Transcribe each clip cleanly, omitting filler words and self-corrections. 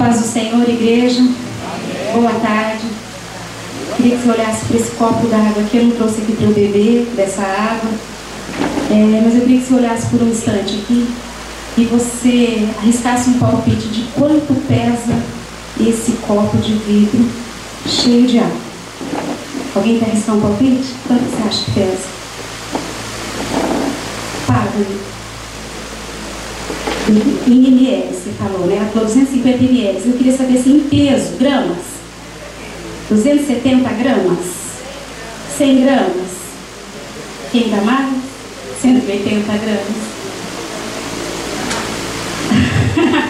paz do Senhor, igreja. Boa tarde. Queria que você olhasse para esse copo d'água aqui. Eu não trouxe aqui para eu beber dessa água, mas eu queria que você olhasse por um instante aqui e você arriscasse um palpite de quanto pesa esse copo de vidro cheio de água. Alguém quer arriscar um palpite? Quanto você acha que pesa? Paga-me. Em ml, você falou, né? Ela falou 250 ml. Eu queria saber assim, em peso, gramas. 270 gramas? 100 gramas? Quem dá mais? 180 gramas.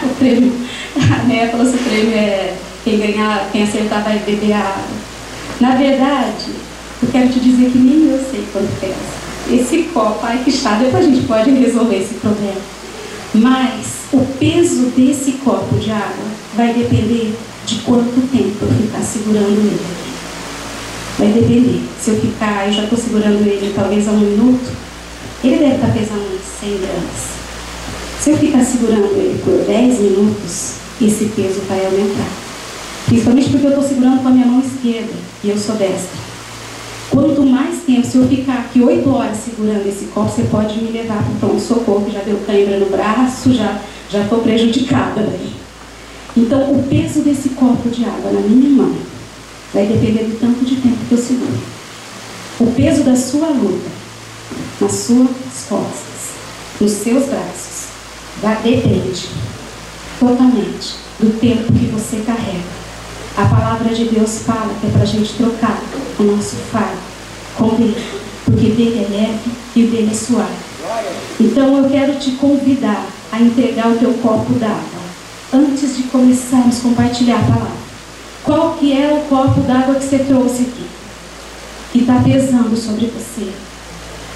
O prêmio, a Néia falou que o prêmio é quem acertar vai beber a água. Na verdade, eu quero te dizer que nem eu sei quanto pesa. Esse copo, ai que chato, depois a gente pode resolver esse problema. Mas o peso desse copo de água vai depender de quanto tempo eu ficar segurando ele aqui. Vai depender. Se eu ficar, eu já estou segurando ele talvez há 1 minuto, ele deve estar pesando uns 100 gramas. Se eu ficar segurando ele por 10 minutos, esse peso vai aumentar. Principalmente porque eu estou segurando com a minha mão esquerda e eu sou destra. Quanto mais tempo, se eu ficar aqui 8 horas segurando esse copo, você pode me levar para o pronto-socorro, que já deu cãibra no braço, já estou prejudicada daí. Então, o peso desse copo de água na minha mão vai depender do tanto de tempo que eu seguro. O peso da sua luta nas suas costas, nos seus braços, depende totalmente do tempo que você carrega. A palavra de Deus fala que é para a gente trocar o nosso fardo com dele, porque dele é leve e o dele é suave. Então eu quero te convidar a entregar o teu copo d'água antes de começarmos a compartilhar a palavra. Qual que é o copo d'água que você trouxe aqui, que está pesando sobre você?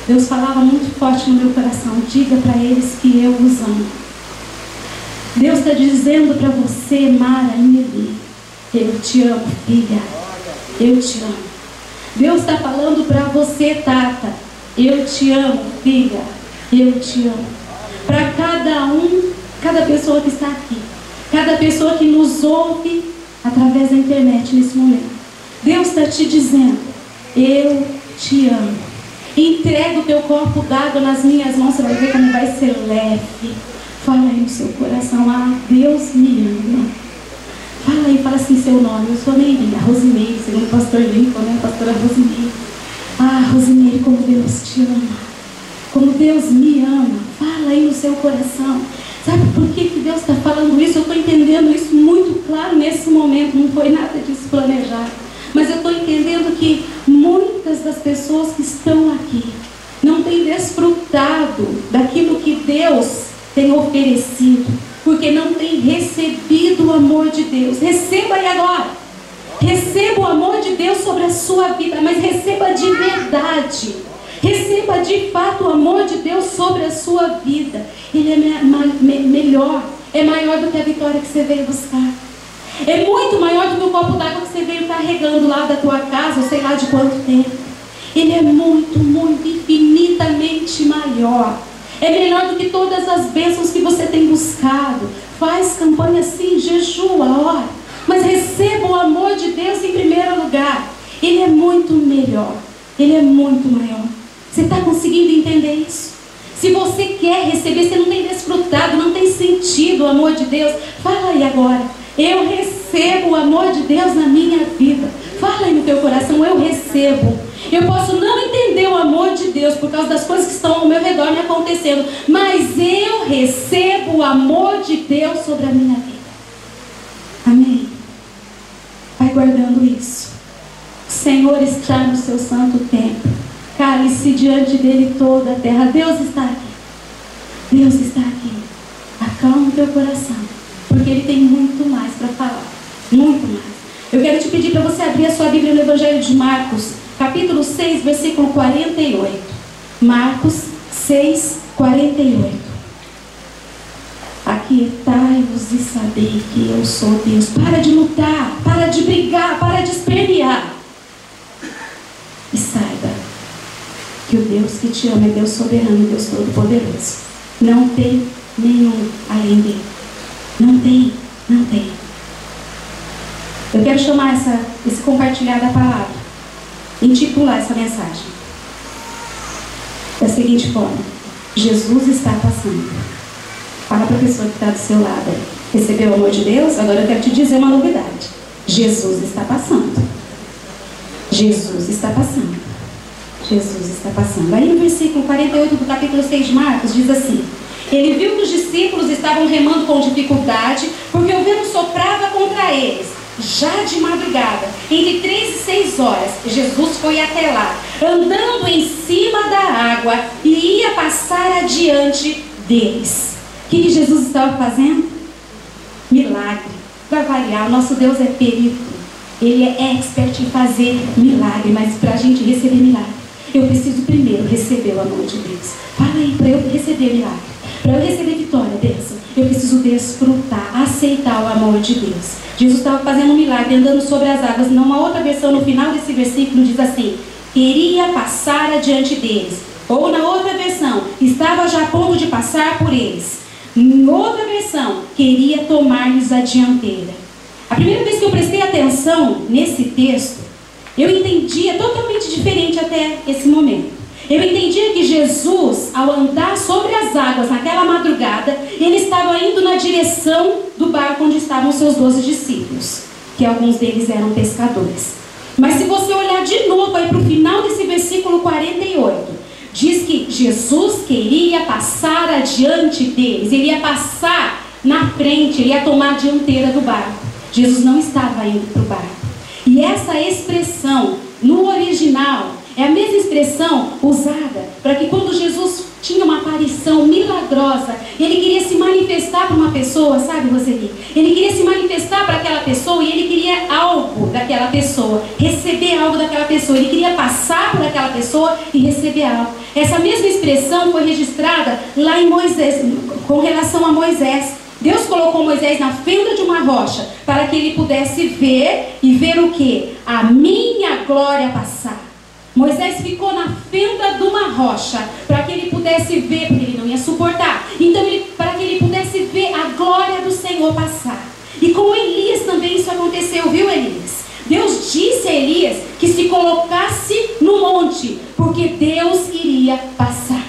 Deus falava muito forte no meu coração: diga para eles que eu os amo. Deus está dizendo para você, Mara Ineli, eu te amo, filha. Eu te amo. Deus está falando para você, Tata, eu te amo, filha. Eu te amo. Para cada pessoa que está aqui, cada pessoa que nos ouve através da internet nesse momento, Deus está te dizendo: eu te amo. Entrega o teu copo d'água nas minhas mãos, você vai ver como vai ser leve. Fala aí no seu coração: ah, Deus me ama. Fala aí, fala assim seu nome. Eu sou Neirinha, Rosimeire, segundo o pastor Lincoln, né? Pastora Rosimeire. Ah, Rosimeire, como Deus te ama. Como Deus me ama. Fala aí no seu coração. Sabe por que Deus está falando isso? Eu estou entendendo isso muito claro nesse momento. Não foi nada disso planejado. Mas eu estou entendendo que muitas das pessoas que estão aqui não têm desfrutado daquilo que Deus tem oferecido, porque não tem recebido o amor de Deus. Receba aí agora. Receba o amor de Deus sobre a sua vida, mas receba de verdade. Receba de fato o amor de Deus sobre a sua vida. Ele é melhor, é maior do que a vitória que você veio buscar. É muito maior do que o copo d'água que você veio carregando lá da tua casa, ou sei lá de quanto tempo. Ele é muito, muito, infinitamente maior. É melhor do que todas as bênçãos que você tem buscado. Faz campanha sim, jejua, ora, mas receba o amor de Deus em primeiro lugar. Ele é muito melhor. Ele é muito maior. Você está conseguindo entender isso? Se você quer receber, você não tem desfrutado, não tem sentido o amor de Deus, fala aí agora: eu recebo o amor de Deus na minha vida. Fala aí no teu coração: eu recebo. Eu posso não entender o amor de Deus por causa das coisas que estão ao meu redor me acontecendo, mas eu recebo o amor de Deus sobre a minha vida. Amém? Vai guardando isso. O Senhor está no seu santo templo. Cale-se diante dele toda a terra. Deus está aqui. Deus está aqui. Acalma o teu coração, porque ele tem muito mais para falar. Muito mais. Eu quero te pedir para você abrir a sua Bíblia no Evangelho de Marcos, capítulo 6, versículo 48. Marcos 6, 48. Aquietai-vos e sabei que eu sou Deus. Para de lutar, para de brigar, para de espernear. E saiba que o Deus que te ama é Deus soberano, Deus todo-poderoso. Não tem nenhum além dele. Não tem, não tem. Eu quero chamar esse compartilhar da palavra, intitular essa mensagem da seguinte forma: Jesus está passando. Fala para a pessoa que está do seu lado aí. Recebeu o amor de Deus? Agora eu quero te dizer uma novidade. Jesus está passando. Jesus está passando. Jesus está passando. Aí no versículo 48 do capítulo 6 de Marcos diz assim: ele viu que os discípulos estavam remando com dificuldade, porque o vento soprava contra eles. Já de madrugada, entre 3 e 6 horas, Jesus foi até lá, andando em cima da água, e ia passar adiante deles. O que Jesus estava fazendo? Milagre. Para variar, o nosso Deus é perito. Ele é expert em fazer milagre, mas para a gente receber milagre, eu preciso primeiro receber o amor de Deus. Fala aí, para eu receber milagre, para eu receber vitória, bênção, eu preciso desfrutar, aceitar o amor de Deus. Jesus estava fazendo um milagre, andando sobre as águas. Numa outra versão, no final desse versículo, diz assim: queria passar adiante deles. Ou na outra versão, estava já a ponto de passar por eles. Em outra versão, queria tomar-lhes a dianteira. A primeira vez que eu prestei atenção nesse texto, eu entendia totalmente diferente até esse momento. Eu entendia que Jesus, ao andar sobre as águas naquela madrugada, ele estava indo na direção do barco onde estavam seus 12 discípulos, que alguns deles eram pescadores. Mas se você olhar de novo aí para o final desse versículo 48, diz que Jesus queria passar adiante deles, ele ia passar na frente, ele ia tomar a dianteira do barco. Jesus não estava indo para o barco. E essa expressão, no original, é a mesma expressão usada para que quando Jesus tinha uma aparição milagrosa, ele queria se manifestar para uma pessoa, sabe, Roseli? Ele queria se manifestar para aquela pessoa e ele queria algo daquela pessoa, receber algo daquela pessoa. Ele queria passar por aquela pessoa e receber algo. Essa mesma expressão foi registrada lá em Moisés, com relação a Moisés. Deus colocou Moisés na fenda de uma rocha para que ele pudesse ver, e ver o quê? A minha glória passar. Moisés ficou na fenda de uma rocha para que ele pudesse ver, porque ele não ia suportar. Então, para que ele pudesse ver a glória do Senhor passar. E com Elias também isso aconteceu, viu, Elias? Deus disse a Elias que se colocasse no monte, porque Deus iria passar.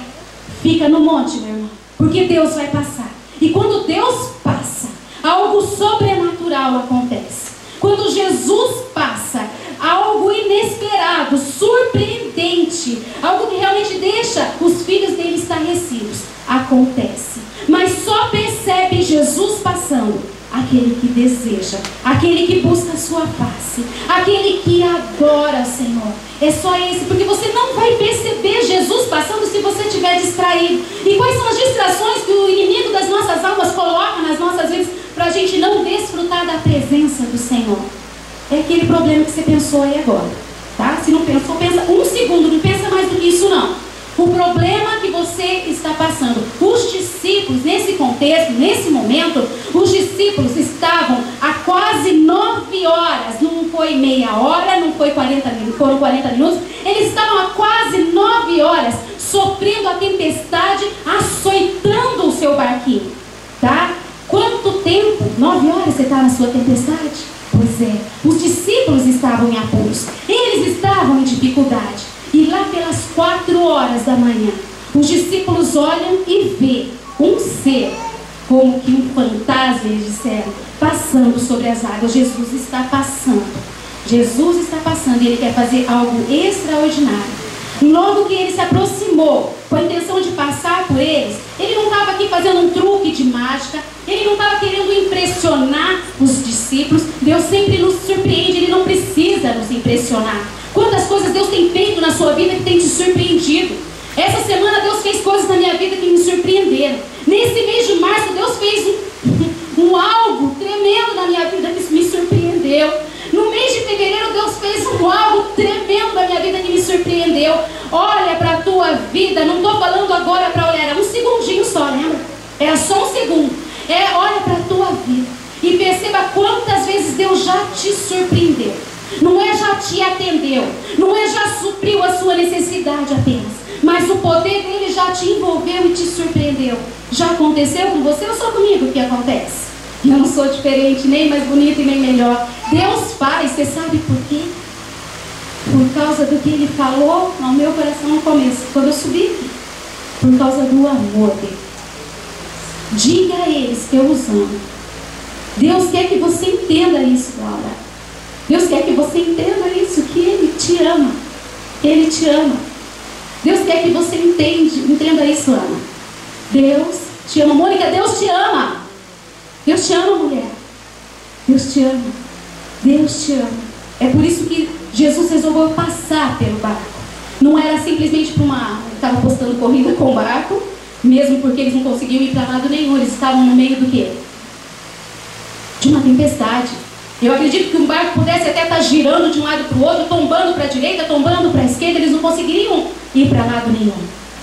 Fica no monte, meu irmão, porque Deus vai passar. E quando Deus passa, algo sobrenatural acontece. Quando Jesus passa, algo inesperado, surpreendente, algo que realmente deixa os filhos dele estarrecidos, acontece. Mas só percebe Jesus passando aquele que deseja, aquele que busca a sua face, aquele que adora o Senhor. É só esse, porque você não vai perceber Jesus passando se você estiver distraído. E quais são as distrações que o inimigo das nossas almas coloca nas nossas vidas para a gente não desfrutar da presença do Senhor? É aquele problema que você pensou aí agora, tá? Se não pensou, pensa um segundo, não pensa mais do que isso não. O problema que você está passando. Os discípulos, nesse contexto, nesse momento, os discípulos estavam há quase 9 horas, não foi meia hora, não foi 40 minutos, foram 40 minutos, eles estavam há quase 9 horas sofrendo a tempestade, açoitando o seu barquinho, tá? Quanto tempo? 9 horas você está na sua tempestade? Pois é, os discípulos estavam em apuros, eles estavam em dificuldade. E lá pelas 4 horas da manhã, os discípulos olham e vê um ser, como que um fantasma, eles disseram, passando sobre as águas. Jesus está passando. Jesus está passando e ele quer fazer algo extraordinário. Logo que ele se aproximou com a intenção de passar por eles, ele não estava aqui fazendo um truque de mágica, ele não estava querendo impressionar os discípulos. Deus sempre nos surpreende, ele não precisa nos impressionar. Quantas coisas Deus tem feito na sua vida que tem te surpreendido? Essa semana Deus fez coisas na minha vida que me surpreenderam. Nesse mês de março Deus fez um algo tremendo na minha vida que me surpreendeu. No mês de fevereiro Deus fez um algo tremendo na minha vida que me surpreendeu. Olha para a tua vida, não estou falando agora para olhar, era um segundinho só, lembra? Era só um segundo. Olha para a tua vida e perceba quantas vezes Deus já te surpreendeu. Não é já te atendeu, não é já supriu a sua necessidade apenas, mas o poder dele já te envolveu e te surpreendeu. Já aconteceu com você ou só comigo que acontece? Eu não sou diferente, nem mais bonita e nem melhor. Deus faz, você sabe por quê? Por causa do que Ele falou no meu coração no começo, quando eu subi aqui. Por causa do amor dele. Diga a eles que eu os amo. Deus quer que você entenda isso, Laura. Deus quer que você entenda isso, que Ele te ama. Ele te ama. Deus quer que você entenda isso, Ana. Deus te ama. Mônica, Deus te ama. Deus te ama, mulher. Deus te ama. Deus te ama. É por isso que Jesus resolveu passar pelo barco. Não era simplesmente para uma... Ele estava apostando corrida com o barco, mesmo porque eles não conseguiam ir para lado nenhum. Eles estavam no meio do quê? De uma tempestade. Eu acredito que um barco pudesse até estar girando de um lado para o outro, tombando para a direita, tombando para a esquerda. Eles não conseguiriam ir para lado nenhum.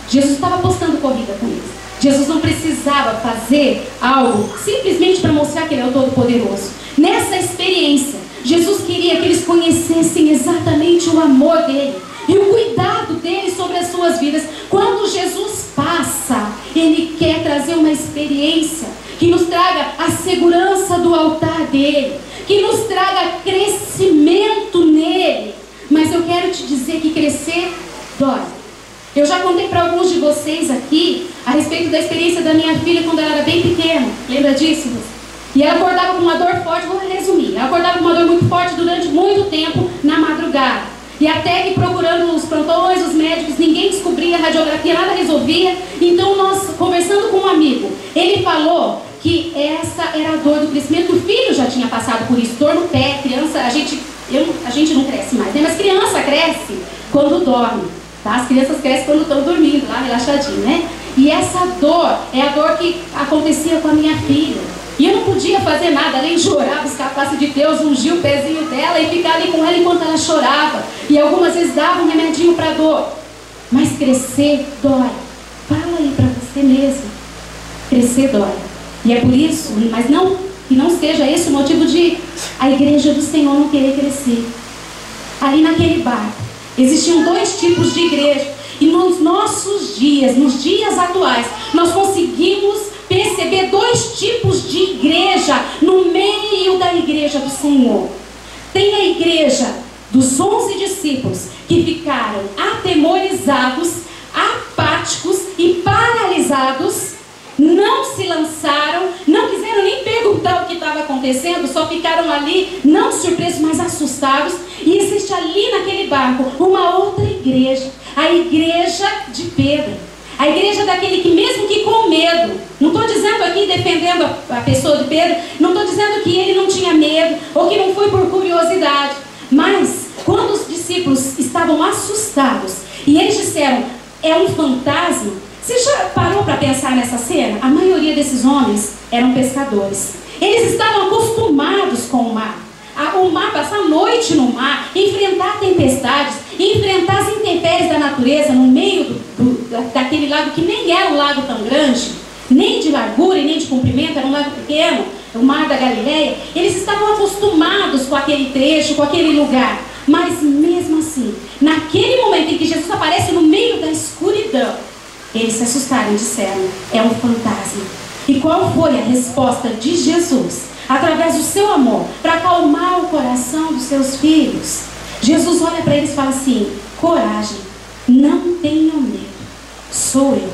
Jesus estava apostando corrida com eles. Jesus não precisava fazer algo simplesmente para mostrar que Ele é o Todo-Poderoso. Nessa experiência, Jesus queria que eles conhecessem exatamente o amor dele e o cuidado dele sobre as suas vidas. Quando Jesus passa, Ele quer trazer uma experiência que nos traga a segurança do altar dele, que nos traga crescimento nele. Mas eu quero te dizer que crescer dói. Eu já contei para alguns de vocês aqui a respeito da experiência da minha filha quando ela era bem pequena. Lembra disso? E ela acordava com uma dor forte, vou resumir. Ela acordava com uma dor muito forte durante muito tempo na madrugada. E até que procurando os plantões, os médicos, ninguém descobria, a radiografia, nada resolvia. Então nós, conversando com um amigo, ele falou que essa era a dor do crescimento. O filho já tinha passado por isso, dor no pé, criança, a gente não cresce mais, né? Mas criança cresce quando dorme. Tá? As crianças crescem quando estão dormindo, lá relaxadinho, né? E essa dor é a dor que acontecia com a minha filha. E eu não podia fazer nada, além de chorar, buscar a face de Deus, ungir o pezinho dela e ficar ali com ela enquanto ela chorava. E algumas vezes dava um remedinho para dor. Mas crescer dói. Fala aí para você mesmo. Crescer dói. E é por isso, mas não que não seja esse o motivo de a igreja do Senhor não querer crescer. Ali naquele barco, existiam dois tipos de igreja. E nos nossos dias, nos dias atuais, nós conseguimos perceber dois tipos de igreja no meio da igreja do Senhor. Tem a igreja dos 11 discípulos que ficaram atemorizados, apáticos e paralisados, não se lançaram, não quiseram nem perguntar o que estava acontecendo, só ficaram ali, não surpresos, mas assustados. E existe ali naquele barco uma outra igreja, a igreja de Pedro. A igreja daquele que mesmo que com medo, não estou dizendo aqui defendendo a pessoa de Pedro, não estou dizendo que ele não tinha medo, ou que não foi por curiosidade, mas quando os discípulos estavam assustados, e eles disseram, é um fantasma. Você já parou para pensar nessa cena? A maioria desses homens eram pescadores. Eles estavam acostumados com o mar. O mar, passar a noite no mar, enfrentar tempestades, enfrentar as intempéries da natureza no meio daquele lago que nem era um lago tão grande, nem de largura e nem de comprimento, era um lago pequeno, o mar da Galileia. Eles estavam acostumados com aquele trecho, com aquele lugar. Mas mesmo assim, naquele momento em que Jesus aparece no meio da escuridão, eles se assustaram e disseram, é um fantasma. E qual foi a resposta de Jesus, através do seu amor, para acalmar o coração dos seus filhos? Jesus olha para eles e fala assim, coragem, não tenham medo, sou eu,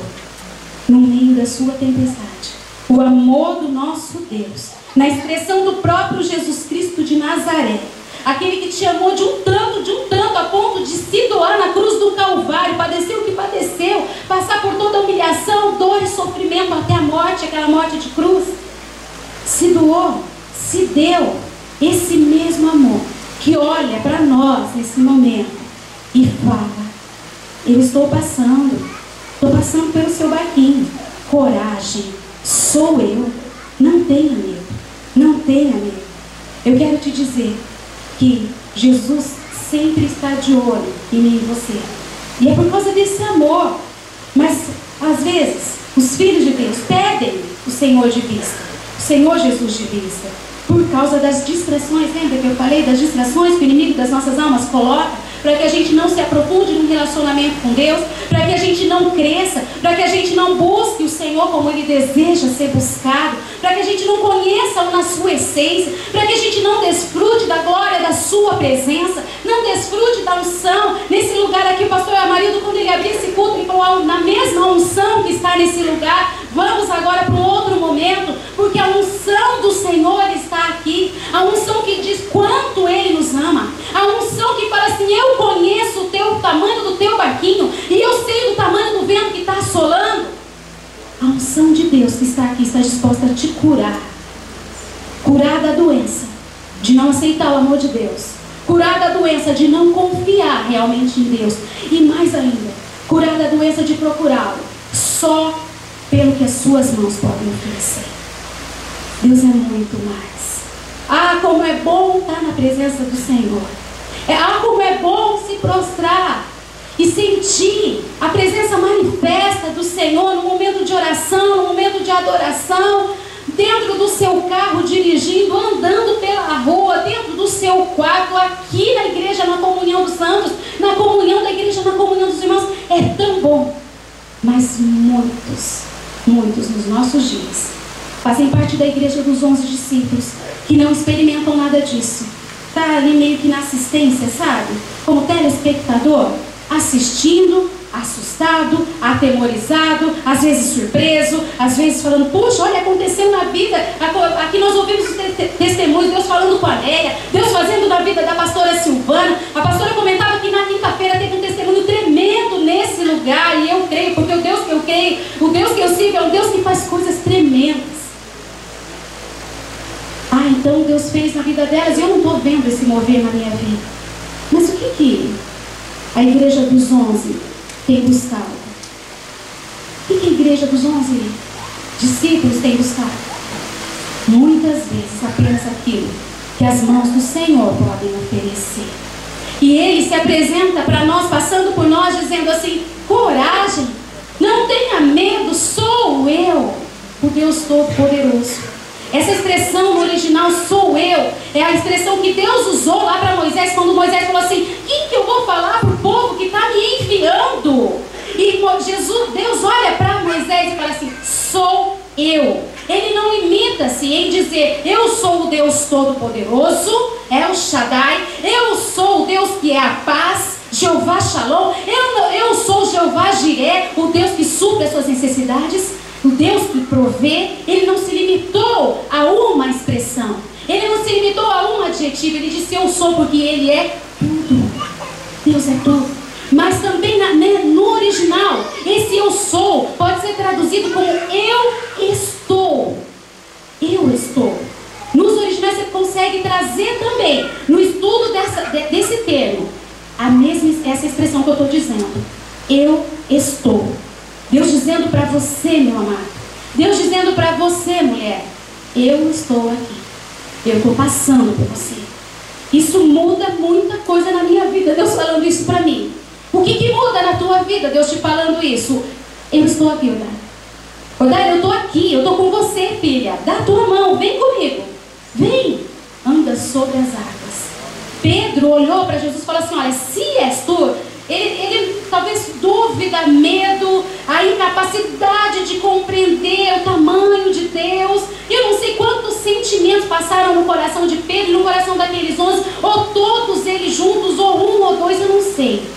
no meio da sua tempestade. O amor do nosso Deus, na expressão do próprio Jesus Cristo de Nazaré, aquele que te amou de um tanto, a ponto de se doar na cruz do Calvário, padecer o que padeceu, passar por toda a humilhação, dor e sofrimento até a morte, aquela morte de cruz. Se doou, se deu, esse mesmo amor que olha para nós nesse momento e fala, eu estou passando pelo seu barquinho, coragem, sou eu, não tenha medo, não tenha medo. Eu quero te dizer que Jesus sempre está de olho em mim e você. E é por causa desse amor. Mas, às vezes, os filhos de Deus perdem o Senhor de vista, o Senhor Jesus de vista, por causa das distrações. Lembra que eu falei das distrações que o inimigo das nossas almas coloca? para que a gente não se aprofunde num relacionamento com Deus, para que a gente não cresça, para que a gente não busque o Senhor como Ele deseja ser buscado, para que a gente não conheça-o na sua essência, para que a gente não desfrute da glória da sua presença, não desfrute da unção. Nesse lugar aqui, o pastor Amarildo, quando ele abriu esse culto, ele falou: na mesma unção que está nesse lugar, vamos agora para um outro momento, porque a unção do Senhor está aqui, a unção que diz quanto Ele nos ama, a unção que fala assim: eu conheço o tamanho do teu barquinho, e eu sei do tamanho do vento que está assolando. A unção de Deus que está aqui está disposta a te curar, curar da doença de não aceitar o amor de Deus, curar da doença de não confiar realmente em Deus, e mais ainda, curar da doença de procurá-lo só pelo que as suas mãos podem oferecer. Deus é muito mais. Ah, como é bom estar na presença do Senhor. Como é bom se prostrar e sentir a presença manifesta do Senhor no momento de oração, no momento de adoração, dentro do seu carro dirigindo, andando pela rua, dentro do seu quarto, aqui na igreja, na comunhão dos santos, na comunhão da igreja, na comunhão dos irmãos. É tão bom. Mas muitos nos nossos dias fazem parte da igreja dos 11 discípulos que não experimentam nada disso. Está ali meio que na assistência, sabe? Como telespectador, assistindo, assustado, atemorizado, às vezes surpreso, às vezes falando: puxa, olha, aconteceu na vida. Aqui nós ouvimos os testemunhos, Deus falando com a Neia, Deus fazendo na vida da pastora Silvana. A pastora comentava que na quinta-feira teve um testemunho tremendo nesse lugar, e eu creio, porque o Deus que eu creio, o Deus que eu sigo, é um Deus que faz coisas tremendas. Ah, então Deus fez na vida delas e eu não estou vendo esse mover na minha vida. Mas o que a igreja dos 11 tem buscado? O que a igreja dos 11 discípulos tem buscado? Muitas vezes apenas aquilo que as mãos do Senhor podem oferecer. E Ele se apresenta para nós, passando por nós, dizendo assim: coragem, não tenha medo, sou eu, o Deus Todo-Poderoso. Essa expressão no original, sou eu, é a expressão que Deus usou lá para Moisés, quando Moisés falou assim: quem que eu vou falar para o povo que está me enviando? E Deus olha para Moisés e fala assim: sou eu. Ele não limita-se em dizer: eu sou o Deus Todo-Poderoso, é o Shaddai, eu sou o Deus que é a paz, Jeová Shalom, eu sou Jeová Jireh, o Deus que supre as suas necessidades, o Deus que provê. Ele não se limitou a uma expressão, Ele não se limitou a um adjetivo. Ele disse: eu sou, porque Ele é tudo. Deus é tudo. Mas também no original, esse eu sou pode ser traduzido como eu estou. Eu estou. Nos originais você consegue trazer também, no estudo desse termo, essa expressão que eu estou dizendo: eu estou. Deus dizendo para você, meu amado, Deus dizendo para você, mulher: eu estou aqui, eu estou passando por você. Isso muda muita coisa na minha vida, Deus falando isso para mim. O que muda na tua vida, Deus te falando isso? Eu estou aqui, Odália. Odália, eu estou aqui, eu estou com você, filha. Dá a tua mão, vem comigo. Vem, anda sobre as águas. Pedro olhou para Jesus e falou assim: olha, se és tu. Ele talvez dúvida, medo, a incapacidade de compreender o tamanho de Deus. Eu não sei quantos sentimentos passaram no coração de Pedro, no coração daqueles 11, ou todos eles juntos, ou um ou dois, eu não sei.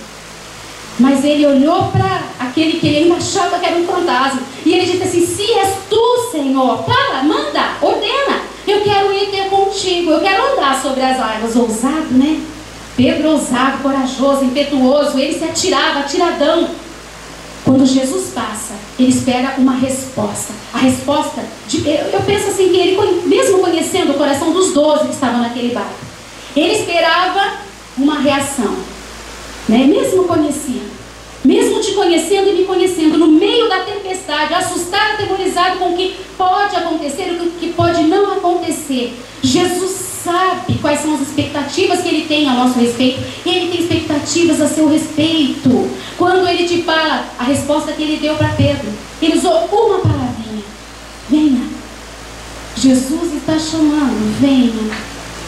Mas ele olhou para aquele que ele ainda achava que era um fantasma, e ele disse assim: se és tu, Senhor, fala, manda, ordena, eu quero ir ter contigo, eu quero andar sobre as águas. Ousado, né? Pedro ousado, corajoso, impetuoso, ele se atirava, atiradão. Quando Jesus passa, ele espera uma resposta. A resposta, eu penso assim, que ele, mesmo conhecendo o coração dos 12 que estavam naquele barco, ele esperava uma reação, né? Mesmo conhecendo, mesmo te conhecendo e me conhecendo, no meio da tempestade, assustado, atemorizado com o que pode acontecer e o que pode não acontecer, Jesus sabe quais são as expectativas que Ele tem a nosso respeito. E Ele tem expectativas a seu respeito. Quando Ele te fala a resposta que Ele deu para Pedro, Ele usou uma palavrinha: venha. Jesus está chamando: venha,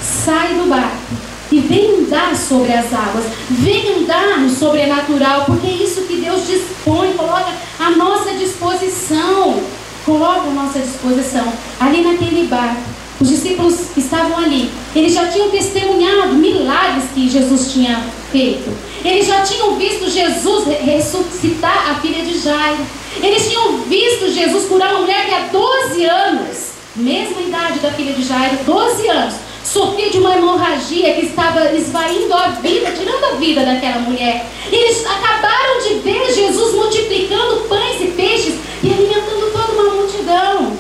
sai do barco, e vem andar sobre as águas, vem andar no sobrenatural, porque é isso que Deus dispõe, coloca à nossa disposição. Coloca à nossa disposição. Ali naquele barco, os discípulos estavam ali. Eles já tinham testemunhado milagres que Jesus tinha feito. Eles já tinham visto Jesus ressuscitar a filha de Jairo. Eles tinham visto Jesus curar uma mulher que há 12 anos, mesma idade da filha de Jairo, 12 anos, sofria de uma hemorragia que estava esvaindo a vida, tirando a vida daquela mulher. Eles acabaram de ver Jesus multiplicando pães e peixes e alimentando toda uma multidão.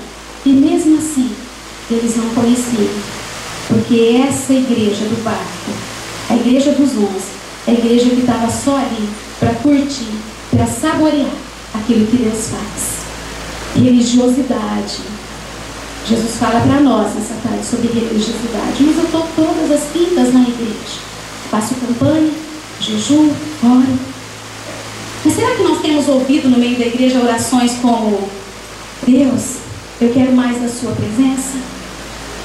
E mesmo assim, eles não conheciam. Porque essa igreja do barco, a igreja dos 11, é a igreja que estava só ali para curtir, para saborear aquilo que Deus faz. Religiosidade. Jesus fala para nós nessa tarde sobre religiosidade. Mas eu estou todas as quintas na igreja. Faço campanha, jejum, oro. Mas será que nós temos ouvido no meio da igreja orações como: Deus, eu quero mais da sua presença?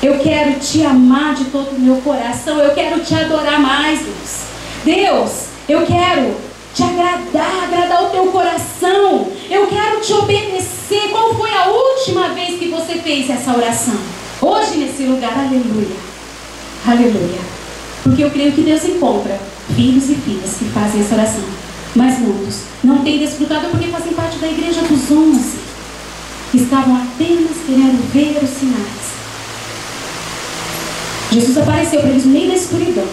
Eu quero te amar de todo o meu coração. Eu quero te adorar mais, Deus. Deus, eu quero te agradar o teu coração. Eu quero te obedecer. Qual foi a última vez que você fez essa oração? Hoje nesse lugar, aleluia. Aleluia. Porque eu creio que Deus encontra filhos e filhas que fazem essa oração. Mas muitos não têm desfrutado porque fazem parte da igreja dos 11. Que estavam apenas querendo ver os sinais. Jesus apareceu para eles no meio da escuridão.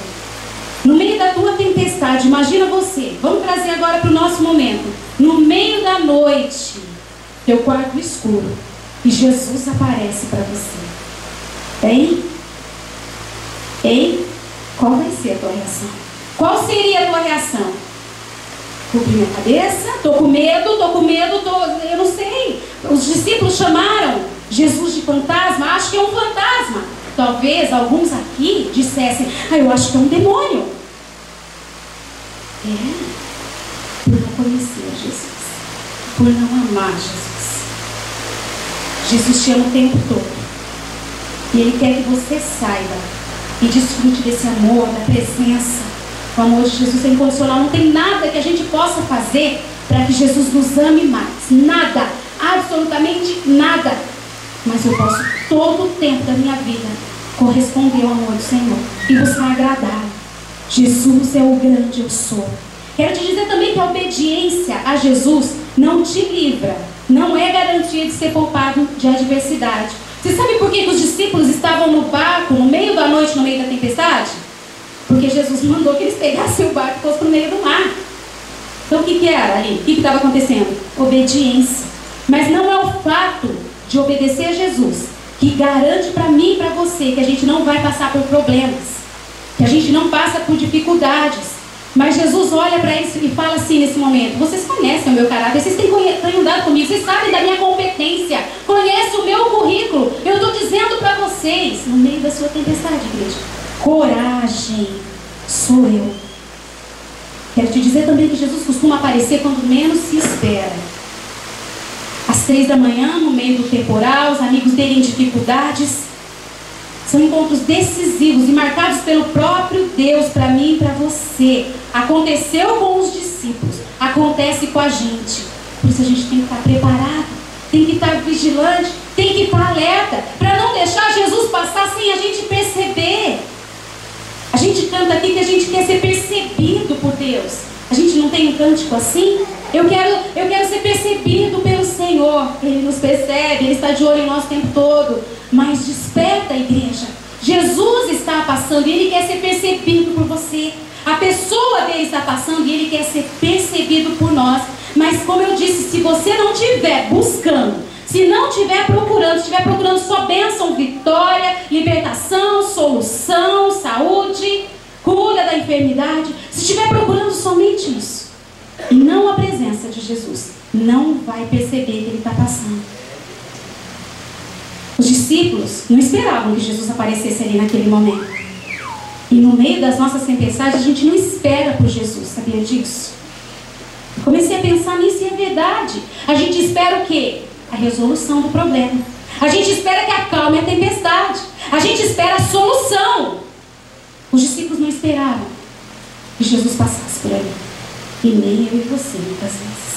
No meio da tua tempestade, imagina você. Vamos trazer agora para o nosso momento. No meio da noite, teu quarto escuro, e Jesus aparece para você. Hein? Hein? Qual vai ser a tua reação? Qual seria a tua reação? Cobri minha cabeça? Estou com medo, eu não sei. Os discípulos chamaram Jesus de fantasma. Acho que é um fantasma. Talvez alguns aqui dissessem: eu acho que é um demônio. Por não conhecer Jesus, por não amar Jesus. Jesus te ama o tempo todo. E Ele quer que você saiba e desfrute desse amor, da presença. O amor de Jesus é incondicional. Não tem nada que a gente possa fazer para que Jesus nos ame mais. Nada, absolutamente nada. Mas eu posso todo o tempo da minha vida corresponder ao amor do Senhor e buscar agradá-lo. Jesus é o grande eu sou. Quero te dizer também que a obediência a Jesus não te livra, não é garantia de ser poupado de adversidade. Você sabe por que os discípulos estavam no barco no meio da noite, no meio da tempestade? Porque Jesus mandou que eles pegassem o barco e fossem para o meio do mar. Então o que era ali? O que estava acontecendo? Obediência. Mas não é o fato de obedecer a Jesus que garante para mim e para você que a gente não vai passar por problemas, que a gente não passa por dificuldades. Mas Jesus olha para eles e fala assim nesse momento: vocês conhecem o meu caráter, vocês têm andado comigo, vocês sabem da minha competência, conhecem o meu currículo. Eu estou dizendo para vocês, no meio da sua tempestade, igreja, coragem, sou eu. Quero te dizer também que Jesus costuma aparecer quando menos se espera. Às 3 da manhã, no meio do temporal, os amigos dele em dificuldades. São encontros decisivos e marcados pelo próprio Deus para mim e para você. Aconteceu com os discípulos, acontece com a gente. Por isso a gente tem que estar preparado, tem que estar vigilante, tem que estar alerta, para não deixar Jesus passar sem a gente perceber. A gente canta aqui que a gente quer ser percebido por Deus. A gente não tem um cântico assim? Eu quero ser percebido pelo Senhor. Ele nos percebe, Ele está de olho em nós o tempo todo. Mas desperta, igreja. Jesus está passando e Ele quer ser percebido por você. A pessoa dele está passando e Ele quer ser percebido por nós. Mas como eu disse, se você não estiver buscando, se não estiver procurando só bênção, vitória, libertação, solução, saúde, cura da enfermidade, se estiver procurando somente isso e não a presença de Jesus, não vai perceber que Ele está passando. Os discípulos não esperavam que Jesus aparecesse ali naquele momento. E no meio das nossas tempestades, a gente não espera por Jesus, sabia disso? Comecei a pensar nisso e é verdade. A gente espera o quê? A resolução do problema. A gente espera que acalme a tempestade. A gente espera a solução. Os discípulos não esperaram que Jesus passasse por ali. E nem eu e você, muitas vezes.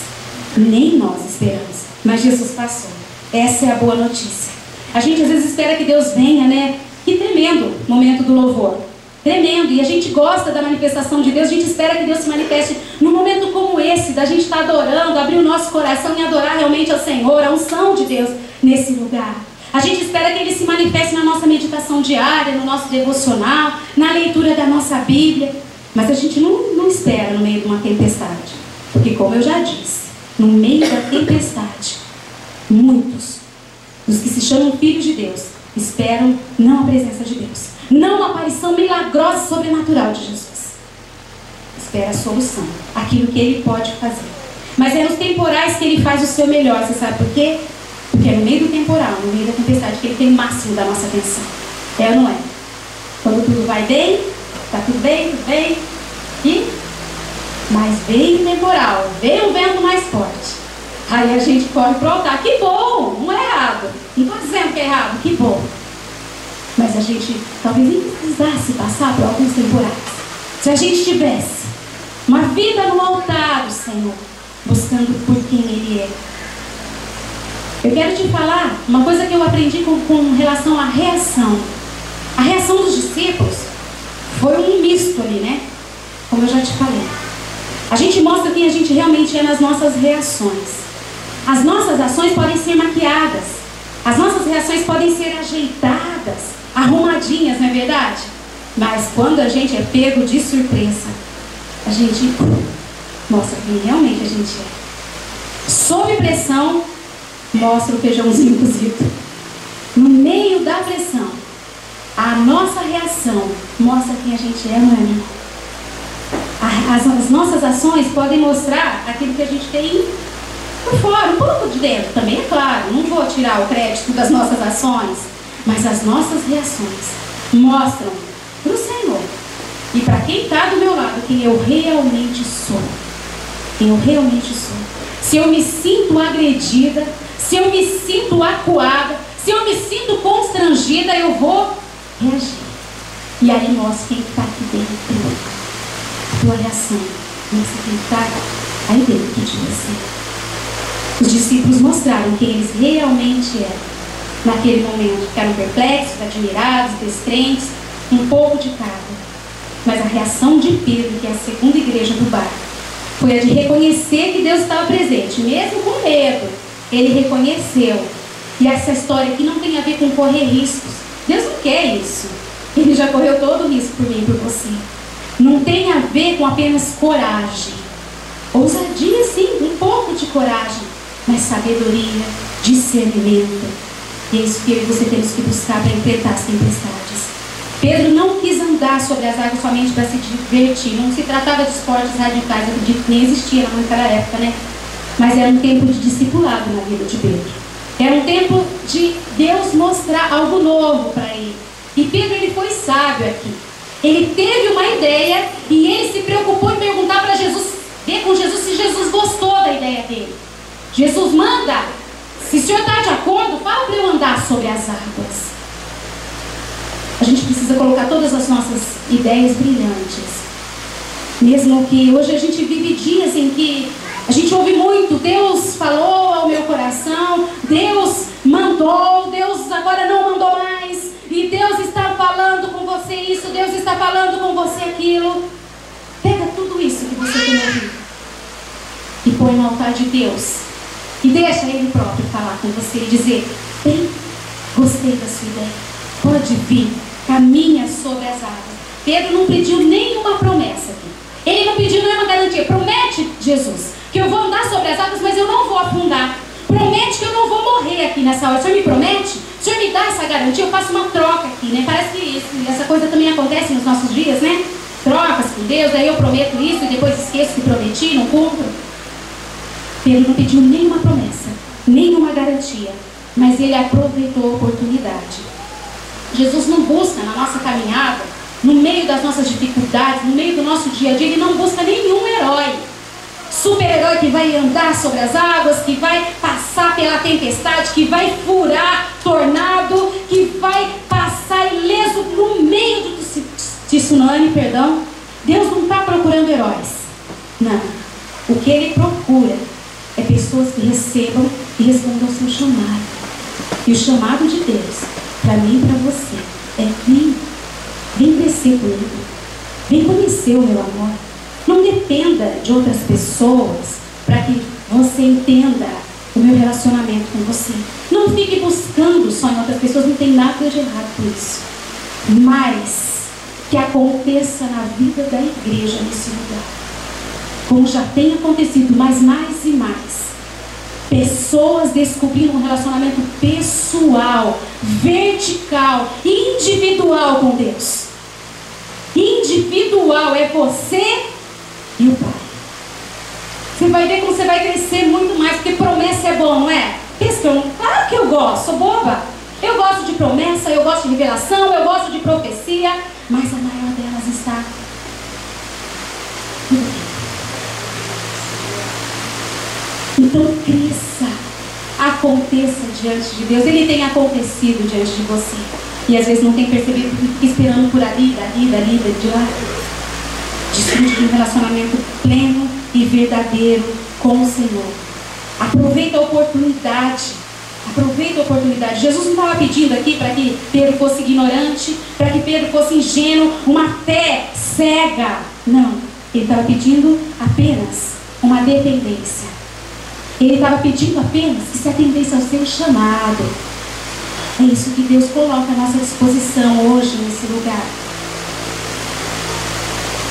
Nem nós esperamos. Mas Jesus passou. Essa é a boa notícia. A gente às vezes espera que Deus venha, né? Que tremendo momento do louvor. Tremendo. E a gente gosta da manifestação de Deus. A gente espera que Deus se manifeste num momento como esse, da gente estar adorando, abrir o nosso coração e adorar realmente ao Senhor, a unção de Deus nesse lugar. A gente espera que Ele se manifeste na nossa meditação diária, no nosso devocional, na leitura da nossa Bíblia. Mas a gente não espera no meio de uma tempestade. Porque, como eu já disse, no meio da tempestade, muitos dos que se chamam filhos de Deus esperam não a presença de Deus, não a aparição milagrosa e sobrenatural de Jesus. Espera a solução, aquilo que Ele pode fazer. Mas é nos temporais que Ele faz o seu melhor. Você sabe por quê? Porque é no meio do temporal, no meio da tempestade, que Ele tem o máximo da nossa atenção. É ou não é? Quando tudo vai bem, está tudo bem, mas veio o temporal, veio um vento mais forte. Aí a gente corre para o altar. Que bom, não é errado. Não estou dizendo que é errado, que bom. Mas a gente talvez nem precisasse passar por alguns temporais. Se a gente tivesse uma vida no altar do Senhor, buscando por quem Ele é. Eu quero te falar uma coisa que eu aprendi com relação à reação. A reação dos discípulos foi um misto ali, né? Como eu já te falei. A gente mostra quem a gente realmente é nas nossas reações. As nossas ações podem ser maquiadas. As nossas reações podem ser ajeitadas, arrumadinhas, não é verdade? Mas quando a gente é pego de surpresa, a gente mostra quem realmente a gente é. Sob pressão, mostra o feijãozinho cozido. No meio da pressão, a nossa reação mostra quem a gente é, não é, meu irmão? As nossas ações podem mostrar aquilo que a gente tem por fora, um pouco de dentro também, é claro. Não vou tirar o crédito das nossas ações, mas as nossas reações mostram para o Senhor e para quem está do meu lado quem eu realmente sou. Quem eu realmente sou. Se eu me sinto agredida, se eu me sinto acuada, se eu me sinto constrangida, eu vou reagir. E aí mostra quem está aqui dentro. A tua reação mostra quem está aí dentro de você. Os discípulos mostraram quem eles realmente eram. Naquele momento, ficaram perplexos, admirados, descrentes, um pouco de cada. Mas a reação de Pedro, que é a segunda igreja do barco, foi a de reconhecer que Deus estava presente, mesmo com medo. Ele reconheceu. E essa história aqui não tem a ver com correr riscos. Deus não quer isso. Ele já correu todo o risco por mim e por você. Não tem a ver com apenas coragem. Ousadia, sim, um pouco de coragem. Mas sabedoria, discernimento. E é isso que eu e você temos que buscar para enfrentar as tempestades. Pedro não quis andar sobre as águas somente para se divertir. Não se tratava de esportes radicais, eu acredito que nem existia naquela época, né? Mas era um tempo de discipulado na vida de Pedro. Era um tempo de Deus mostrar algo novo para ele. E Pedro, ele foi sábio aqui. Ele teve uma ideia e ele se preocupou em perguntar para Jesus, ver com Jesus se Jesus gostou da ideia dele. Jesus manda, se o senhor está de acordo, fala para eu andar sobre as águas. A gente precisa colocar todas as nossas ideias brilhantes. Mesmo que hoje a gente vive dias em que a gente ouve muito, Deus falou ao meu coração, Deus mandou, Deus agora não mandou mais, e Deus está falando com você isso, Deus está falando com você aquilo. Pega tudo isso que você tem ouvido e põe no altar de Deus. E deixa Ele próprio falar com você e dizer: bem, gostei da sua ideia, pode vir, caminha sobre as águas. Pedro não pediu nenhuma promessa aqui. Ele não pediu nenhuma garantia. Promete, Jesus, que eu vou andar sobre as águas, mas eu não vou afundar. Promete que eu não vou morrer aqui nessa hora. O Senhor me promete? O Senhor me dá essa garantia? Eu faço uma troca aqui, né? Parece que essa coisa também acontece nos nossos dias, né? Trocas com Deus, aí eu prometo isso e depois esqueço que prometi, não cumpro. Pedro não pediu nenhuma promessa, nenhuma garantia, mas ele aproveitou a oportunidade. Jesus não busca na nossa caminhada, no meio das nossas dificuldades, no meio do nosso dia a dia, Ele não busca nenhum herói. Super-herói que vai andar sobre as águas, que vai passar pela tempestade, que vai furar tornado, que vai passar ileso no meio de tsunami, perdão. Deus não está procurando heróis. Não. O que Ele procura é pessoas que recebam e respondam ao seu chamado. E o chamado de Deus, para mim e para você, é vem crescer comigo. Vem conhecer o meu amor. Não dependa de outras pessoas para que você entenda o meu relacionamento com você. Não fique buscando só em outras pessoas, não tem nada de errado com isso. Mas que aconteça na vida da igreja nesse lugar, como já tem acontecido, mas mais e mais. Pessoas descobrindo um relacionamento pessoal, vertical, individual com Deus. Individual é você e o Pai. Você vai ver como você vai crescer muito mais, porque promessa é bom, não é? Claro que eu gosto, sou boba. Eu gosto de promessa, eu gosto de revelação, eu gosto de profecia, mas a maior delas está no Deus. Então cresça, aconteça diante de Deus. Ele tem acontecido diante de você. E às vezes não tem percebido, fica esperando por ali, dali, de lá. Desfrute de um relacionamento pleno e verdadeiro com o Senhor. Aproveita a oportunidade. Aproveita a oportunidade. Jesus não estava pedindo aqui para que Pedro fosse ignorante, para que Pedro fosse ingênuo, uma fé cega. Não. Ele estava pedindo apenas uma dependência. Ele estava pedindo apenas que se atendesse ao seu chamado. É isso que Deus coloca à nossa disposição hoje nesse lugar.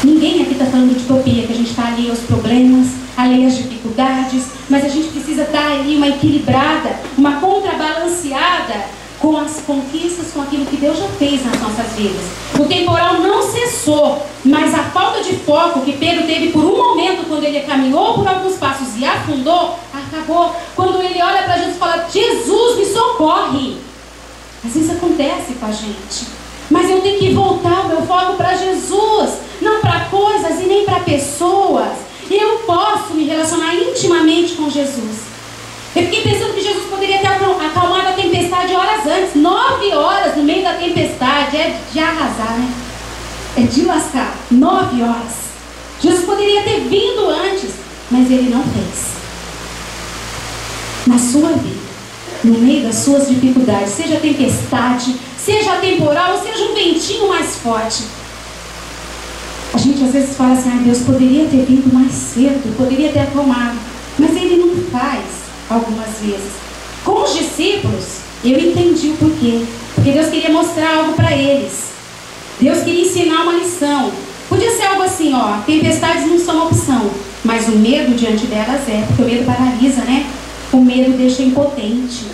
Ninguém aqui está falando de utopia, que a gente está ali aos problemas, além às dificuldades, mas a gente precisa dar ali uma equilibrada, uma contrabalanceada com as conquistas, com aquilo que Deus já fez nas nossas vidas. O temporal não cessou, mas a falta de foco que Pedro teve por um momento, quando ele caminhou por alguns passos e afundou, acabou. Quando ele olha para Jesus e fala: Jesus, me socorre. Às vezes acontece com a gente, mas eu tenho que voltar o meu foco para Jesus, não para coisas e nem para pessoas. Eu posso me relacionar intimamente com Jesus. Eu fiquei pensando que Jesus poderia ter acalmado a tempestade horas antes. 9 horas no meio da tempestade é de arrasar, né? É de lascar. 9 horas. Jesus poderia ter vindo antes, mas Ele não fez. Na sua vida, no meio das suas dificuldades, seja tempestade, seja temporal, ou seja um ventinho mais forte, a gente às vezes fala assim: Deus poderia ter vindo mais cedo, poderia ter acalmado, mas Ele não faz. Algumas vezes, com os discípulos, eu entendi o porquê. Porque Deus queria mostrar algo para eles. Deus queria ensinar uma lição. Podia ser algo assim, tempestades não são opção, mas o medo diante delas é, porque o medo paralisa, né? O medo deixa impotente.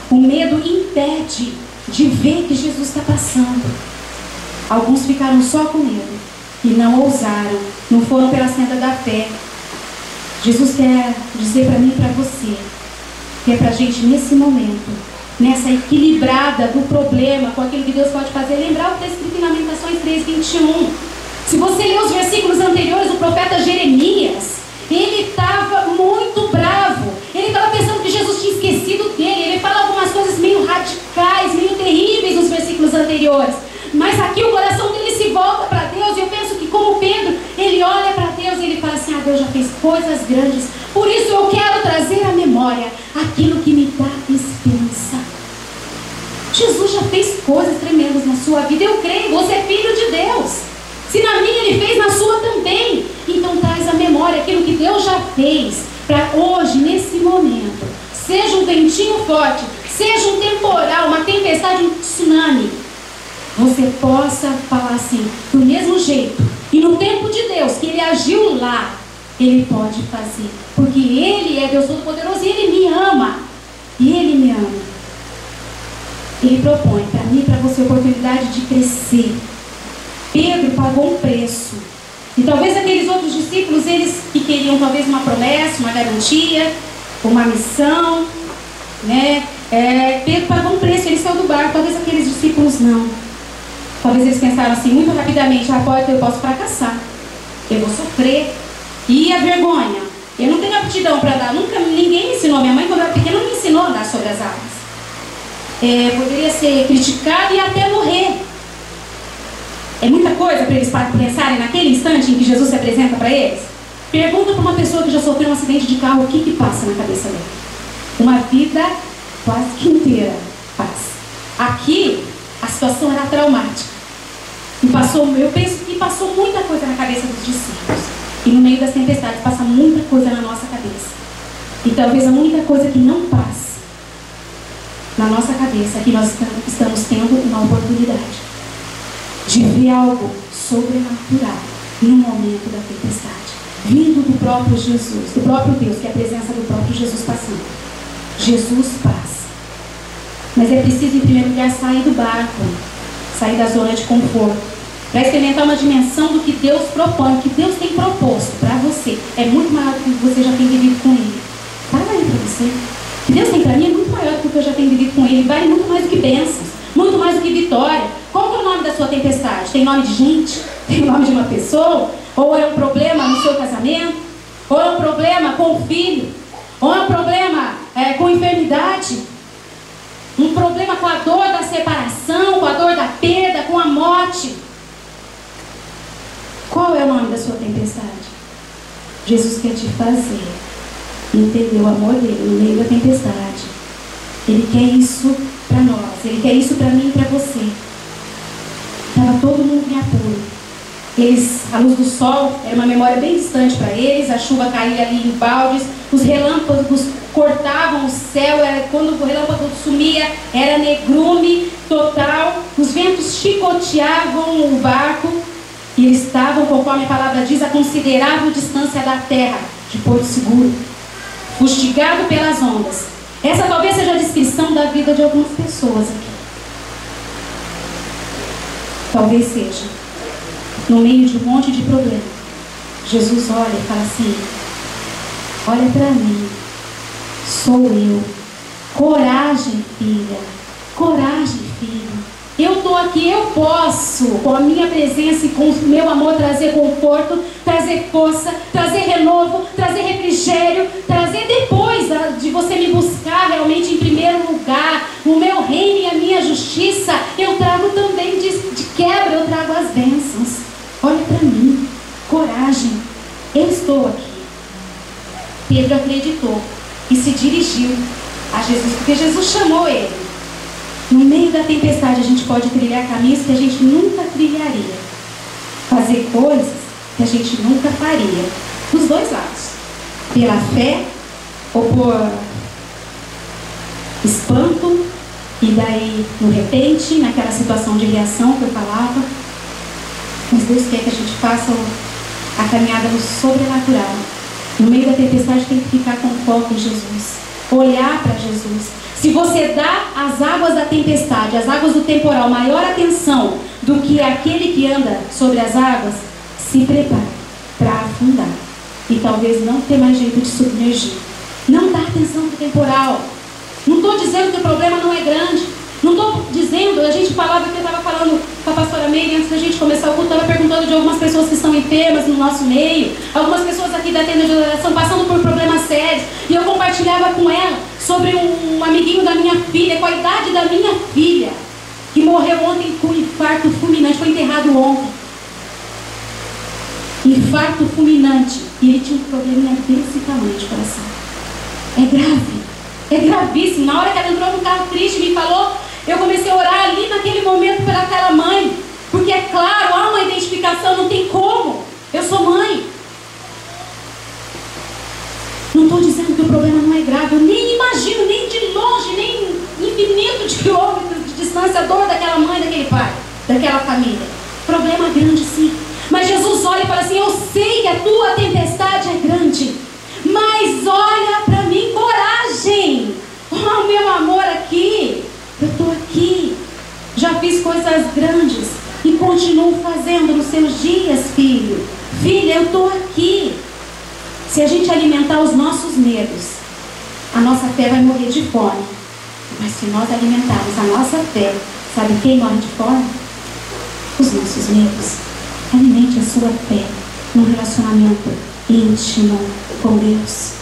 O medo impede de ver que Jesus está passando. Alguns ficaram só com medo e não ousaram, não foram pela senda da fé. Jesus quer dizer para mim e para você que é para a gente nesse momento, nessa equilibrada do problema com aquilo que Deus pode fazer, lembrar o que está escrito em Lamentações 3:21. Se você ler os versículos anteriores, o profeta Jeremias, ele estava muito bravo. Ele estava pensando que Jesus tinha esquecido dele. Ele fala algumas coisas meio radicais, meio terríveis nos versículos anteriores. Mas aqui o coração dele se volta para Deus. E eu penso que, como Pedro, ele olha para Deus e ele fala assim: Deus já fez coisas grandes, por isso eu quero trazer à memória aquilo que me dá esperança. Jesus já fez coisas tremendas na sua vida. Eu creio, você é filho de Deus. Se na minha Ele fez, na sua também. Então traz à memória aquilo que Deus já fez, para hoje, nesse momento, seja um ventinho forte, seja um temporal, uma tempestade, um tsunami, você possa falar assim: do mesmo jeito e no tempo de Deus que Ele agiu lá, Ele pode fazer, porque Ele é Deus Todo-Poderoso e Ele me ama. E Ele me ama. Ele propõe para mim e para você a oportunidade de crescer. Pedro pagou um preço. E talvez aqueles outros discípulos, eles que queriam talvez uma promessa, uma garantia, uma missão, né? Pedro pagou um preço, ele saiu do barco. Talvez aqueles discípulos não. Talvez eles pensaram assim muito rapidamente: eu posso fracassar, eu vou sofrer. E a vergonha? Eu não tenho aptidão para andar. Ninguém me ensinou. Minha mãe, quando eu era pequena, não me ensinou a andar sobre as águas. Poderia ser criticado e até morrer. É muita coisa para eles pensarem naquele instante em que Jesus se apresenta para eles? Pergunta para uma pessoa que já sofreu um acidente de carro o que passa na cabeça dela. Uma vida quase que inteira passa. Aqui, a situação era traumática. Eu penso que passou muita coisa na cabeça dos discípulos. E no meio das tempestades passa muita coisa na nossa cabeça. E talvez a única coisa que não passe na nossa cabeça é que nós estamos tendo uma oportunidade de ver algo sobrenatural no momento da tempestade, vindo do próprio Jesus, do próprio Deus, que é a presença do próprio Jesus passando. Jesus passa. Mas é preciso, em primeiro lugar, sair do barco, sair da zona de conforto, para experimentar uma dimensão do que Deus propõe, o que Deus tem proposto para você. É muito maior do que você já tem vivido com Ele. Fala aí para você. O que Deus tem para mim é muito maior do que eu já tenho vivido com Ele. Vale muito mais do que bênçãos, muito mais do que vitória. Qual que é o nome da sua tempestade? Tem nome de gente? Tem nome de uma pessoa? Ou é um problema no seu casamento? Ou é um problema com o filho? Ou é um problema com enfermidade? Um problema com a dor da separação, com a dor da perda, com a morte? Qual é o nome da sua tempestade? Jesus quer te fazer entender o amor dele no meio da tempestade. Ele quer isso para nós. Ele quer isso para mim e para você. Estava todo mundo em apuro. A luz do sol era uma memória bem distante para eles. A chuva caía ali em baldes. Os relâmpagos cortavam o céu. Quando o relâmpago sumia, era negrume total. Os ventos chicoteavam o barco. E eles estavam, conforme a palavra diz, a considerável distância da terra, de Porto Seguro, fustigado pelas ondas. Essa talvez seja a descrição da vida de algumas pessoas aqui. Talvez seja. No meio de um monte de problema, Jesus olha e fala assim: olha para mim, sou eu. Coragem, filha. Coragem, filho. Eu estou aqui, eu posso, com a minha presença e com o meu amor, trazer conforto, trazer força, trazer renovo, trazer refrigério, trazer depois de você me buscar realmente em primeiro lugar, o meu reino e a minha justiça, eu trago também de quebra, eu trago as bênçãos. Olha para mim, coragem, eu estou aqui. Pedro acreditou e se dirigiu a Jesus, porque Jesus chamou ele. No meio da tempestade a gente pode trilhar caminhos que a gente nunca trilharia, fazer coisas que a gente nunca faria, dos dois lados, pela fé ou por espanto, e daí no repente, naquela situação de reação que eu falava. Mas Deus quer que a gente faça a caminhada no sobrenatural. No meio da tempestade tem que ficar com foco em Jesus, olhar para Jesus. Se você dá às águas da tempestade, às águas do temporal, maior atenção do que aquele que anda sobre as águas, se prepare para afundar e talvez não ter mais jeito de submergir. Não dá atenção para o temporal. Não estou dizendo que o problema não é grande. Não estou dizendo, a gente falava que eu estava falando com a pastora Meire antes da gente começar o culto, estava perguntando de algumas pessoas que estão enfermas no nosso meio, algumas pessoas aqui da tenda de oração passando por problemas sérios, e eu compartilhava com ela sobre um amiguinho da minha filha, com a idade da minha filha, que morreu ontem com um infarto fulminante, foi enterrado ontem. Infarto fulminante, e ele tinha um probleminha desse tamanho de coração. É grave, é gravíssimo. Na hora que ela entrou no carro triste e me falou, eu comecei a orar ali naquele momento por aquela mãe, porque é claro, há uma identificação, não tem como. Eu sou mãe. Não estou dizendo que o problema não é grave, eu nem imagino, nem de longe, nem infinito de quilômetros de distância, a dor daquela mãe, daquele pai, daquela família. Problema grande sim. Mas Jesus olha e fala assim: eu sei que a tua tempestade é grande, mas olha para mim, coragem. Oh, meu amor, aqui, eu estou aqui. Já fiz coisas grandes e continuo fazendo nos seus dias, filho. Filha, eu estou aqui. Se a gente alimentar os nossos medos, a nossa fé vai morrer de fome. Mas se nós alimentarmos a nossa fé, sabe quem morre de fome? Os nossos medos. Alimente a sua fé num relacionamento íntimo com Deus.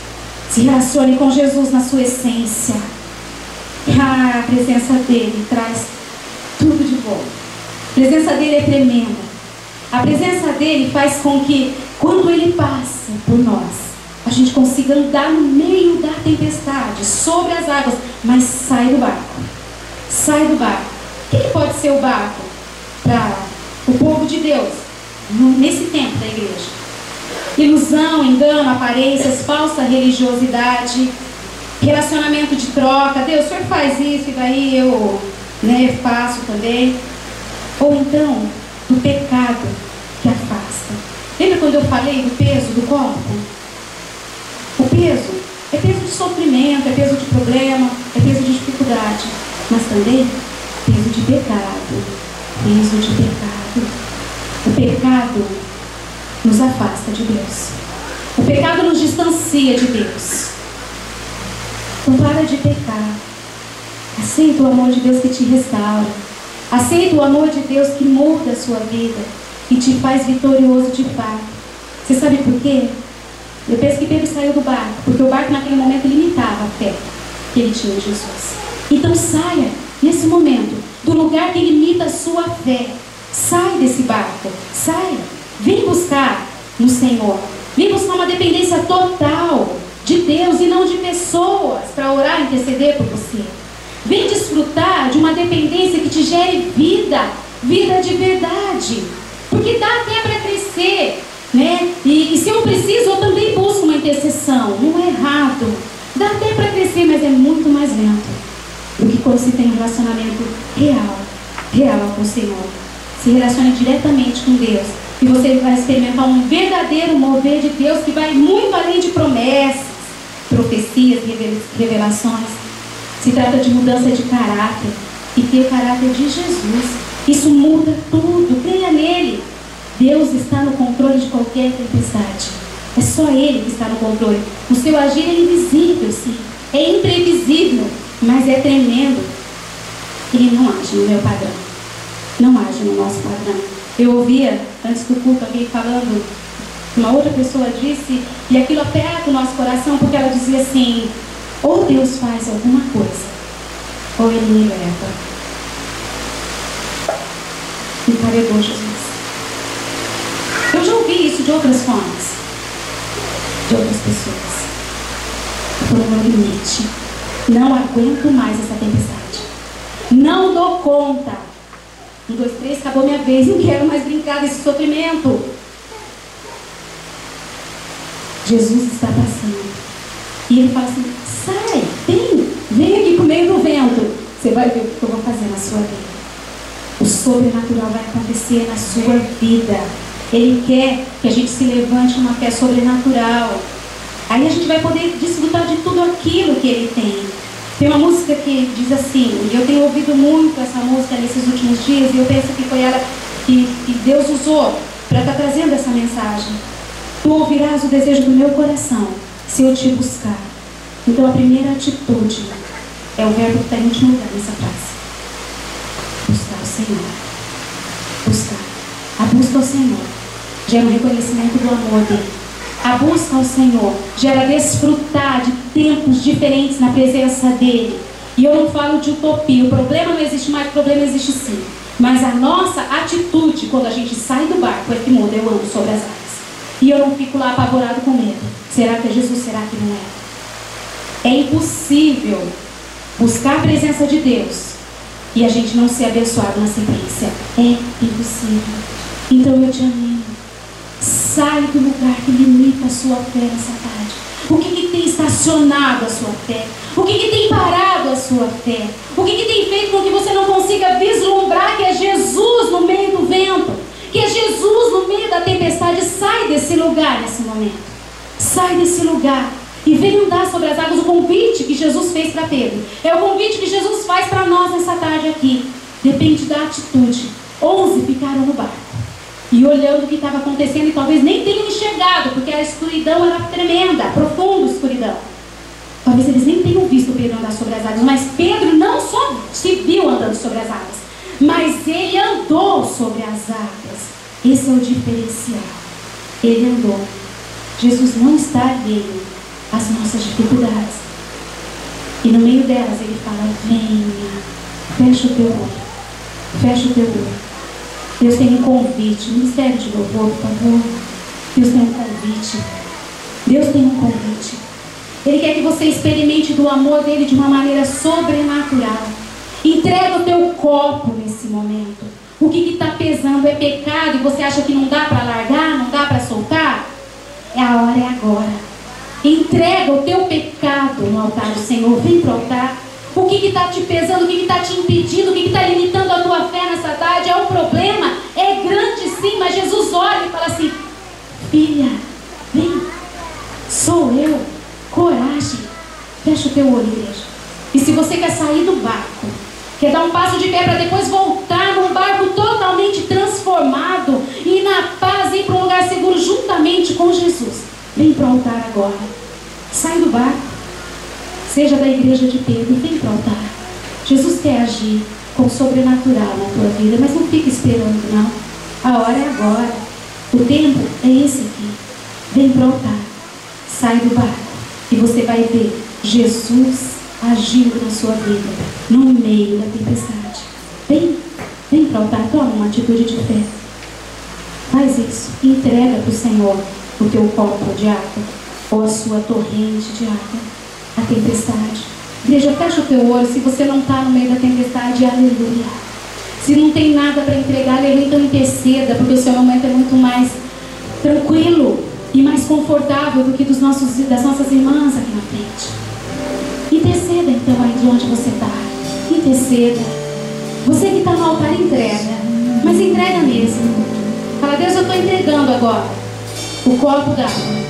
Se relacione com Jesus na sua essência. A presença dele traz tudo de bom. A presença dele é tremenda. A presença dele faz com que, quando ele passa por nós, a gente consiga andar no meio da tempestade, sobre as águas, mas sai do barco. Sai do barco. O que pode ser o barco para o povo de Deus nesse tempo da igreja? Ilusão, engano, aparências, falsa religiosidade, relacionamento de troca. Deus, o senhor faz isso e daí eu faço também. Ou então, do pecado que afasta. Lembra quando eu falei do peso do corpo? O peso é peso de sofrimento, é peso de problema, é peso de dificuldade, mas também peso de pecado. Peso de pecado. O pecado nos afasta de Deus. O pecado nos distancia de Deus. Então para de pecar. Aceita o amor de Deus que te restaura. Aceita o amor de Deus que muda a sua vida e te faz vitorioso de fato. Você sabe por quê? Eu penso que Pedro saiu do barco, porque o barco naquele momento limitava a fé que ele tinha em Jesus. Então saia, nesse momento, do lugar que limita a sua fé. Sai desse barco, saia. Vem buscar no Senhor. Vem buscar uma dependência total de Deus e não de pessoas para orar e interceder por você. Vem desfrutar de uma dependência que te gere vida, vida de verdade. Porque dá até para crescer, né? E se eu preciso, eu também busco uma intercessão. Não é errado. Dá até para crescer, mas é muito mais lento do que quando se tem um relacionamento real com o Senhor. Se relacione diretamente com Deus. E você vai experimentar um verdadeiro mover de Deus que vai muito além de promessas, profecias, revelações. Se trata de mudança de caráter e ter o caráter de Jesus. Isso muda tudo. Creia nele. Deus está no controle de qualquer tempestade. É só Ele que está no controle. O seu agir é invisível, sim. É imprevisível, mas é tremendo. Ele não age no meu padrão. Não age no nosso padrão. Eu ouvia, antes do culto, alguém falando, uma outra pessoa disse, e aquilo aperta o nosso coração, porque ela dizia assim, ou Deus faz alguma coisa, ou Ele me leva. Me carregou Jesus. Eu já ouvi isso de outras fontes, de outras pessoas. Por um limite. Não aguento mais essa tempestade. Não dou conta. 1, 2, 3, acabou minha vez. Não quero mais brincar desse sofrimento. Jesus está passando. E Ele fala assim, sai, vem aqui pro meio do vento. Você vai ver o que eu vou fazer na sua vida. O sobrenatural vai acontecer na sua vida. Ele quer que a gente se levante numa fé sobrenatural. Aí a gente vai poder desfrutar de tudo aquilo que Ele tem. Tem uma música que diz assim, e eu tenho ouvido muito essa música nesses últimos dias, e eu penso que foi ela que Deus usou para estar trazendo essa mensagem. Tu ouvirás o desejo do meu coração, se eu te buscar. Então a primeira atitude é o verbo que está em último lugar nessa frase. Buscar o Senhor. Buscar. A busca ao Senhor gera um reconhecimento do amor dele. A busca ao Senhor gera desfrutar de tempos diferentes na presença dele. E eu não falo de utopia. O problema não existe mais, o problema existe sim. Mas a nossa atitude, quando a gente sai do barco, é que muda. Eu ando sobre as águas. E eu não fico lá apavorado com medo. Será que é Jesus? Será que não é? É impossível buscar a presença de Deus e a gente não ser abençoado na sequência. É impossível. Então eu te animo. Sai do lugar que limita a sua fé nessa tarde. O que tem estacionado a sua fé? O que tem parado a sua fé? O que tem feito com que você não consiga vislumbrar que é Jesus no meio do vento? Que é Jesus no meio da tempestade? Sai desse lugar nesse momento. Sai desse lugar e vem andar sobre as águas. O convite que Jesus fez para Pedro é o convite que Jesus faz para nós nessa tarde aqui. Depende da atitude. 11 ficaram no barco e olhando o que estava acontecendo, e talvez nem tenham enxergado, porque a escuridão era tremenda, profunda escuridão. Talvez eles nem tenham visto Pedro andar sobre as águas, mas Pedro não só se viu andando sobre as águas, mas ele andou sobre as águas. Esse é o diferencial. Ele andou. Jesus não está alheio às nossas dificuldades. E no meio delas ele fala, venha, fecha o teu olho, fecha o teu olho. Deus tem um convite. Ministério de louvor, por favor. Deus tem um convite. Deus tem um convite. Ele quer que você experimente do amor dele de uma maneira sobrenatural. Entrega o teu copo nesse momento. O que está pesando é pecado e você acha que não dá para largar, não dá para soltar? A hora é agora. Entrega o teu pecado no altar do Senhor. Vem para o altar. O que está te pesando, o que está te impedindo, o que está limitando a tua fé nessa tarde? É um problema, é grande sim, mas Jesus olha e fala assim: filha, vem, sou eu, coragem. Fecha o teu olho, igreja. E se você quer sair do barco, quer dar um passo de pé para depois voltar num barco totalmente transformado e na paz, ir para um lugar seguro juntamente com Jesus, vem para o altar agora. Sai do barco. Seja da igreja de Pedro, vem para o altar. Jesus quer agir com o sobrenatural na tua vida, mas não fica esperando, não. A hora é agora. O tempo é esse aqui. Vem para o altar. Sai do barco e você vai ver Jesus agindo na sua vida, no meio da tempestade. Vem para o altar, toma uma atitude de fé. Faz isso. Entrega para o Senhor o teu copo de água ou a sua torrente de água. A tempestade. Igreja, fecha o teu olho. Se você não está no meio da tempestade, aleluia. Se não tem nada para entregar, aleluia, então interceda, porque o seu momento é muito mais tranquilo e mais confortável do que das nossas irmãs aqui na frente. Interceda então aí de onde você está. Interceda. Você que está no altar, entrega. Mas entrega mesmo. Fala: Deus, eu estou entregando agora o copo d'água.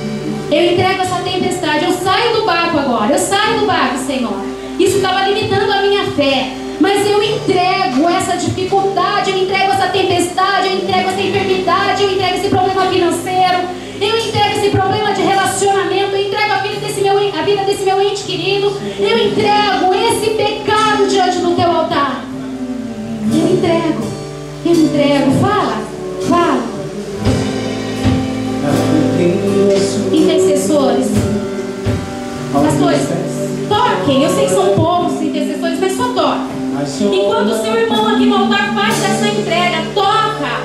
Eu entrego essa tempestade, eu saio do barco agora, eu saio do barco, Senhor. Isso estava limitando a minha fé, mas eu entrego essa dificuldade, eu entrego essa tempestade, eu entrego essa enfermidade, eu entrego esse problema financeiro, eu entrego esse problema de relacionamento, eu entrego a vida desse meu ente querido, eu entrego esse pecado diante do teu altar. Eu entrego, fala. Intercessores, pastores, toquem. Eu sei que são poucos intercessores, mas só toca. Enquanto o seu irmão aqui no altar faz essa entrega, toca,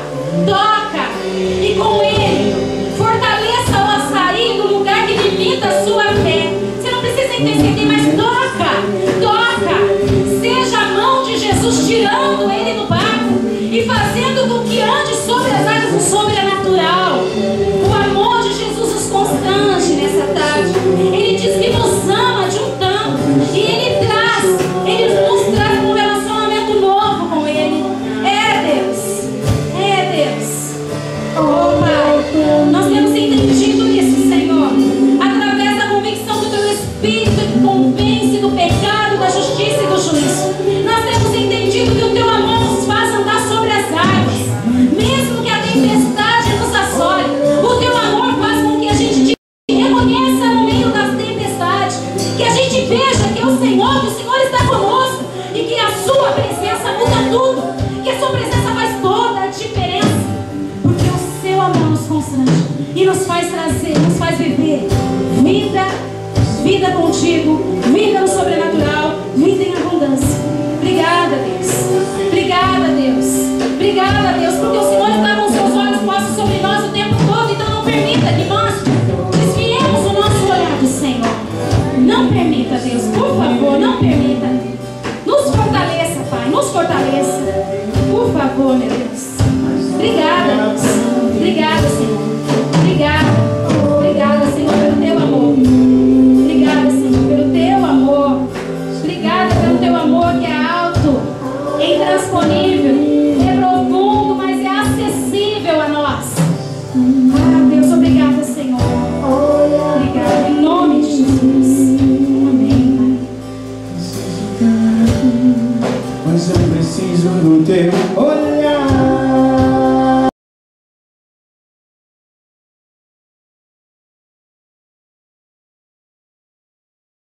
e com ele fortaleça o açaí no lugar que limita a sua fé. Você não precisa interceder, mas toca. Seja a mão de Jesus tirando ele do barco e fazendo com que ande sobre as águas do sobrenatural. O amor de Jesus nos constrange nessa tarde. Ele diz que nos ama de um tanto, e Ele nos traz um relacionamento novo com Ele. É Deus. Oh Pai, nós temos entendido isso, Senhor, através da convicção do Teu Espírito que convence do pecado, da justiça e do juízo. Nós temos entendido que o Teu amor nos faz andar sobre as águas, mesmo que a tempestade nos assole. O Teu amor faz com que a gente reconheça no meio das tempestades, que a gente veja que é o Senhor está conosco, e que a sua presença muda tudo, que a sua presença faz toda a diferença, porque o seu amor nos constrange e nos faz viver vida contigo, vida no sobrenatural, vida em abundância. Obrigada, Deus, porque o Senhor está com seus olhos postos sobre nós o tempo todo. Então não permita que nós desviemos o nosso olhar do Senhor. Não permita, Deus, por favor, não permita. Nos fortaleça, Pai, nos fortaleça, por favor, meu Deus. Obrigada, Deus. Obrigada, Senhor. Obrigada, Senhor, pelo teu amor. Obrigada, Senhor, pelo teu amor. Obrigada pelo teu amor que é alto, é intransponível, é profundo, mas é acessível a nós. Ah, Deus, obrigada, Senhor. Obrigada, em nome de Jesus. Amém, Pai. Mas eu preciso do teu